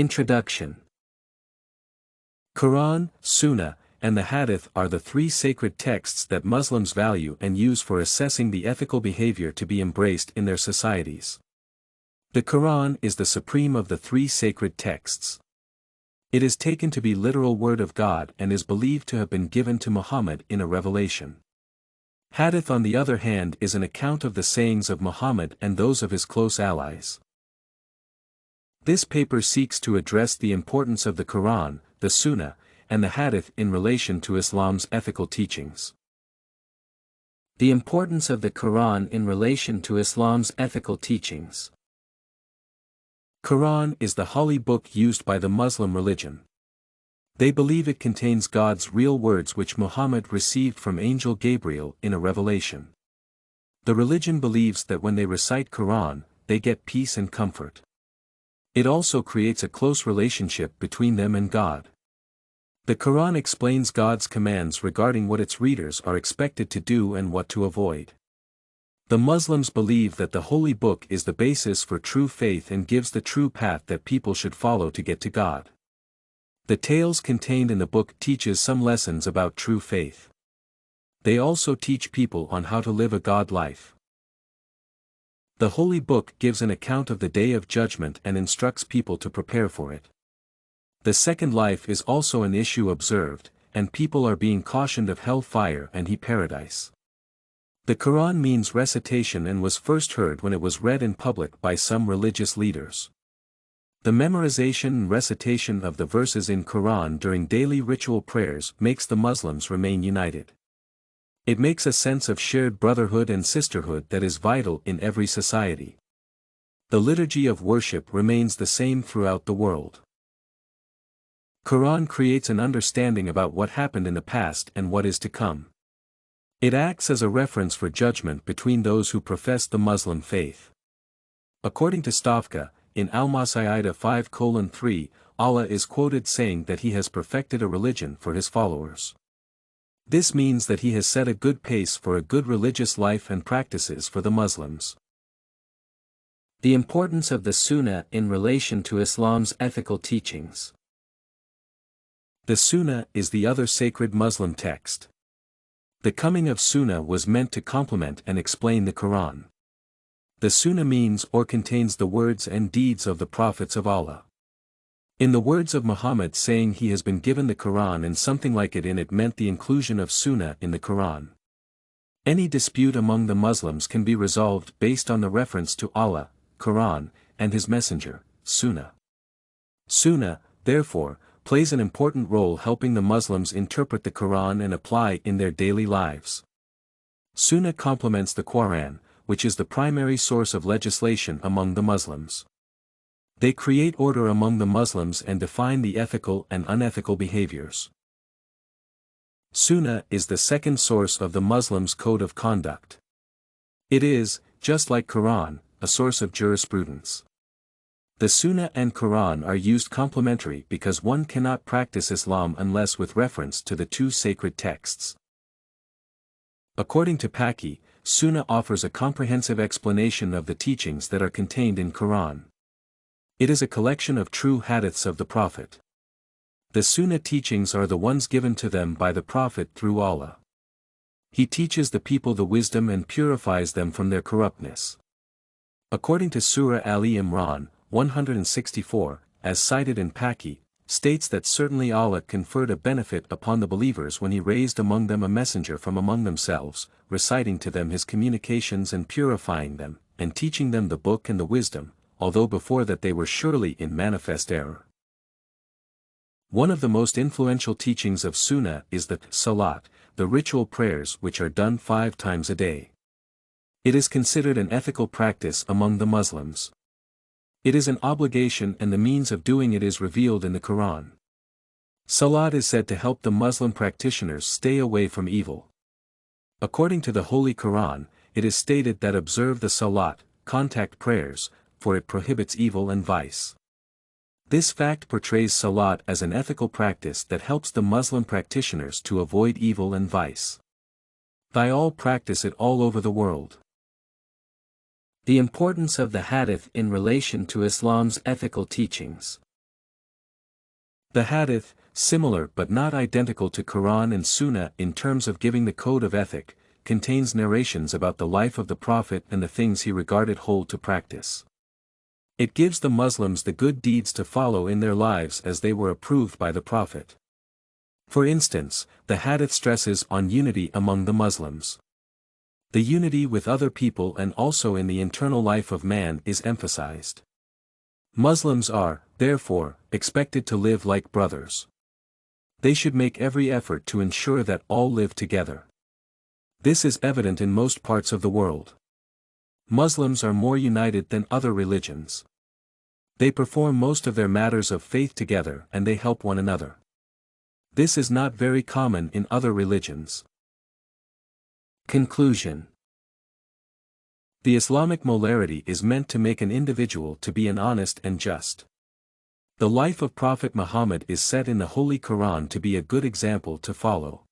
Introduction. Quran, Sunnah, and the Hadith are the three sacred texts that Muslims value and use for assessing the ethical behavior to be embraced in their societies. The Quran is the supreme of the three sacred texts. It is taken to be literal word of God and is believed to have been given to Muhammad in a revelation. Hadith on the other hand is an account of the sayings of Muhammad and those of his close allies. This paper seeks to address the importance of the Quran, the Sunnah, and the Hadith in relation to Islam's ethical teachings. The importance of the Quran in relation to Islam's ethical teachings. Quran is the holy book used by the Muslim religion. They believe it contains God's real words which Muhammad received from Angel Gabriel in a revelation. The religion believes that when they recite Quran, they get peace and comfort. It also creates a close relationship between them and God. The Quran explains God's commands regarding what its readers are expected to do and what to avoid. The Muslims believe that the holy book is the basis for true faith and gives the true path that people should follow to get to God. The tales contained in the book teaches some lessons about true faith. They also teach people on how to live a God life. The holy book gives an account of the day of judgment and instructs people to prepare for it. The second life is also an issue observed, and people are being cautioned of hell-fire and paradise. The Quran means recitation and was first heard when it was read in public by some religious leaders. The memorization and recitation of the verses in Quran during daily ritual prayers makes the Muslims remain united. It makes a sense of shared brotherhood and sisterhood that is vital in every society. The liturgy of worship remains the same throughout the world. Quran creates an understanding about what happened in the past and what is to come. It acts as a reference for judgment between those who profess the Muslim faith. According to Stavka, in Al-Masayida 5:3, Allah is quoted saying that He has perfected a religion for His followers. This means that He has set a good pace for a good religious life and practices for the Muslims. The importance of the Sunnah in relation to Islam's ethical teachings. The Sunnah is the other sacred Muslim text. The coming of Sunnah was meant to complement and explain the Quran. The Sunnah means or contains the words and deeds of the prophets of Allah. In the words of Muhammad saying he has been given the Quran and something like it in it meant the inclusion of Sunnah in the Quran. Any dispute among the Muslims can be resolved based on the reference to Allah, Quran, and His Messenger, Sunnah. Sunnah, therefore, plays an important role helping the Muslims interpret the Quran and apply in their daily lives. Sunnah complements the Quran, which is the primary source of legislation among the Muslims. They create order among the Muslims and define the ethical and unethical behaviors. Sunnah is the second source of the Muslims' code of conduct. It is, just like Quran, a source of jurisprudence. The Sunnah and Quran are used complementary because one cannot practice Islam unless with reference to the two sacred texts. According to PAKI, Sunnah offers a comprehensive explanation of the teachings that are contained in Quran. It is a collection of true hadiths of the Prophet. The Sunnah teachings are the ones given to them by the Prophet through Allah. He teaches the people the wisdom and purifies them from their corruptness. According to Surah Ali Imran, 164, as cited in PAKI, states that certainly Allah conferred a benefit upon the believers when He raised among them a messenger from among themselves, reciting to them His communications and purifying them, and teaching them the book and the wisdom, although before that they were surely in manifest error. One of the most influential teachings of Sunnah is the Salat, the ritual prayers which are done 5 times a day. It is considered an ethical practice among the Muslims. It is an obligation and the means of doing it is revealed in the Quran. Salat is said to help the Muslim practitioners stay away from evil. According to the Holy Quran, it is stated that observe the Salat, contact prayers, for it prohibits evil and vice. This fact portrays Salat as an ethical practice that helps the Muslim practitioners to avoid evil and vice. They all practice it all over the world. The importance of the Hadith in relation to Islam's ethical teachings. The Hadith, similar but not identical to Quran and Sunnah in terms of giving the code of ethic, contains narrations about the life of the Prophet and the things he regarded hold to practice. It gives the Muslims the good deeds to follow in their lives as they were approved by the Prophet. For instance, the Hadith stresses on unity among the Muslims. The unity with other people and also in the internal life of man is emphasized. Muslims are, therefore, expected to live like brothers. They should make every effort to ensure that all live together. This is evident in most parts of the world. Muslims are more united than other religions. They perform most of their matters of faith together and they help one another. This is not very common in other religions. Conclusion. The Islamic morality is meant to make an individual to be an honest and just. The life of Prophet Muhammad is set in the Holy Quran to be a good example to follow.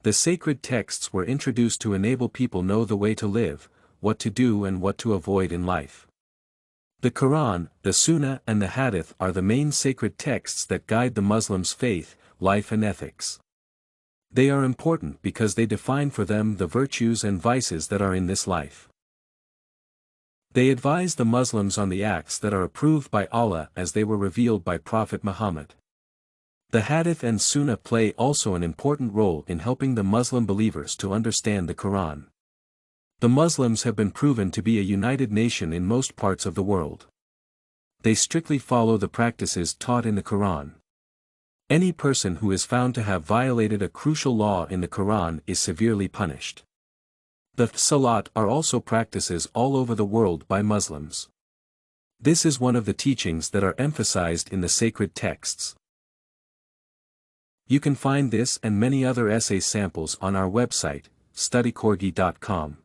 The sacred texts were introduced to enable people know the way to live, what to do and what to avoid in life. The Quran, the Sunnah and the Hadith are the main sacred texts that guide the Muslims' faith, life and ethics. They are important because they define for them the virtues and vices that are in this life. They advise the Muslims on the acts that are approved by Allah as they were revealed by Prophet Muhammad. The Hadith and Sunnah play also an important role in helping the Muslim believers to understand the Quran. The Muslims have been proven to be a united nation in most parts of the world. They strictly follow the practices taught in the Quran. Any person who is found to have violated a crucial law in the Quran is severely punished. The Salat are also practices all over the world by Muslims. This is one of the teachings that are emphasized in the sacred texts. You can find this and many other essay samples on our website, studycorgi.com.